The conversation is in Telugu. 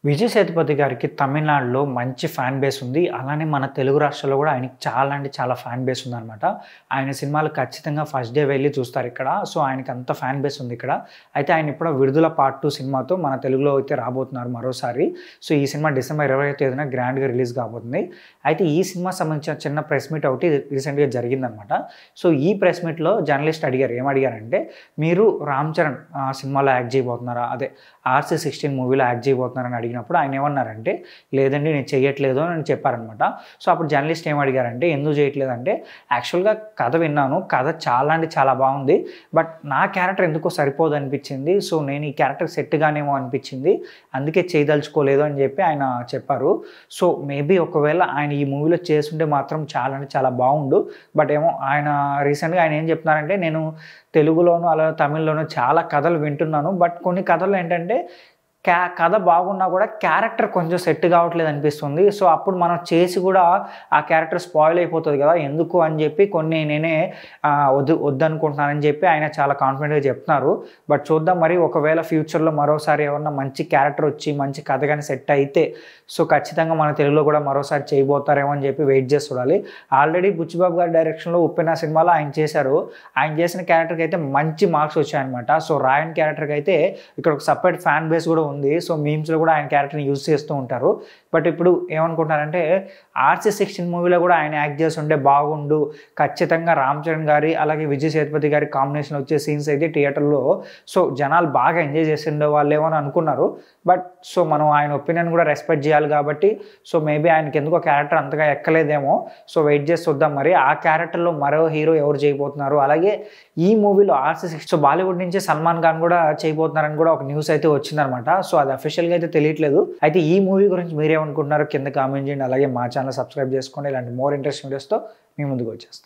విజయ్ సేతుపతి గారికి తమిళనాడులో మంచి ఫ్యాన్ బేస్ ఉంది. అలానే మన తెలుగు రాష్ట్రాల్లో కూడా ఆయనకి చాలా అంటే చాలా ఫ్యాన్ బేస్ ఉందనమాట. ఆయన సినిమాలు ఖచ్చితంగా ఫస్ట్ డే వెళ్లి చూస్తారు ఇక్కడ. సో ఆయనకి అంత ఫ్యాన్ బేస్ ఉంది ఇక్కడ. అయితే ఆయన ఇప్పుడు 'విడుదల పార్ట్ 2' సినిమాతో మన తెలుగులో అయితే రాబోతున్నారు మరోసారి. సో ఈ సినిమా డిసెంబర్ 20వ తేదీన గ్రాండ్‌గా రిలీజ్ కాబోతుంది. అయితే ఈ సినిమా సంబంధించిన చిన్న ప్రెస్ మీట్ ఒకటి రీసెంట్‌గా జరిగిందనమాట. సో ఈ ప్రెస్ మీట్‌లో జర్నలిస్ట్ అడిగారు. ఏమడిగారంటే, మీరు 'రామ్ చరణ్' సినిమాలో యాక్ట్ చేయబోతున్నారా? అదే 'RC16' మూవీలో యాక్ట్ చేయబోతున్నారని అడిగినప్పుడు ఆయన ఏమన్నారంటే, లేదండి నేను చేయట్లేదు అని చెప్పారనమాట. సో అప్పుడు జర్నలిస్ట్ ఏమడిగారంటే, ఎందుకు చేయట్లేదంటే, యాక్చువల్‌గా కథ విన్నాను. కథ చాలా అంటే చాలా బాగుంది. బట్ నా క్యారెక్టర్ ఎందుకో సరిపోదు అనిపించింది. సో నేను ఈ క్యారెక్టర్ సెట్ గానేమో అనిపించింది. అందుకే చేయదలుచుకోలేదు అని చెప్పి ఆయన చెప్పారు. సో మేబీ ఒకవేళ ఆయన ఈ మూవీలో చేసుంటే మాత్రం చాలా అంటే చాలా బాగుండు. బట్ ఏమో ఆయన రీసెంట్‌గా ఆయన ఏం చెప్తున్నారంటే, నేను తెలుగులోను అలా తమిళ్‌లోను చాలా కథలు వింటున్నాను. బట్ కొన్ని కథలు ఏంటంటే కథ బాగున్నా కూడా క్యారెక్టర్ కొంచెం సెట్ కావట్లేదు అనిపిస్తుంది. సో అప్పుడు మనం చేసి కూడా ఆ క్యారెక్టర్ స్పాయిల్ అయిపోతుంది కదా! ఎందుకు అని చెప్పి కొన్ని నేనే వద్దనుకుంటున్నానని చెప్పి ఆయన చాలా కాన్ఫిడెంట్‌గా చెప్తున్నారు. బట్ చూద్దాం మరి, ఒకవేళ ఫ్యూచర్‌లో మరోసారి ఏమన్నా మంచి క్యారెక్టర్ వచ్చి మంచి కథ గాని సెట్ అయితే సో ఖచ్చితంగా మన తెలుగులో కూడా మరోసారి చేయబోతారేమో అని చెప్పి వెయిట్ చేసి చూడాలి. ఆల్రెడీ బుచ్చిబాబు గారి డైరెక్షన్‌లో 'ఉప్పెన' సినిమాలో ఆయన చేశారు. ఆయన చేసిన క్యారెక్టర్‌కి అయితే మంచి మార్క్స్ వచ్చాయన్నమాట. సో రాయన్ క్యారెక్టర్‌కి అయితే ఇక్కడ ఒక సెపరేట్ ఫ్యాన్ బేస్ కూడా ఉంది. సో మీమ్స్‌లో కూడా ఆయన క్యారెక్టర్‌ని యూజ్ చేస్తూ ఉంటారు. బట్ ఇప్పుడు ఏమనుకుంటున్నారంటే, 'RC16' మూవీలో కూడా ఆయన యాక్ట్ చేస్తుంటే బాగుండు. ఖచ్చితంగా రామ్ చరణ్ గారి అలాగే విజయ్ సేతుపతి గారి కాంబినేషన్ వచ్చే సీన్స్ అయితే థియేటర్‌లో సో జనాలు బాగా ఎంజాయ్ చేసిండే వాళ్ళేమో అని అనుకున్నారు. బట్ సో మనం ఆయన ఒపీనియన్ కూడా రెస్పెక్ట్ చేయాలి కాబట్టి సో మేబీ ఆయనకి ఎందుకో క్యారెక్టర్ అంతగా ఎక్కలేదేమో. సో వెయిట్ చేసి చూద్దాం మరి. ఆ క్యారెక్టర్‌లో మరో హీరో ఎవరు చేయబోతున్నారు? అలాగే ఈ మూవీలో 'RC16' సో బాలీవుడ్ నుంచి సల్మాన్ ఖాన్ కూడా చేయబోతున్నారని కూడా ఒక న్యూస్ అయితే వచ్చిందనమాట. సో అది అఫీషియల్‌గా అయితే తెలియట్లేదు. అయితే ఈ మూవీ గురించి మీరేమనుకుంటున్నారో కింద కామెంట్ చేయండి. అలాగే మా ఛానల్ సబ్స్క్రైబ్ చేసుకోండి. ఇలాంటి మోర్ ఇంట్రెస్టింగ్ వీడియోస్‌తో మీ ముందుకు వచ్చేస్తాం.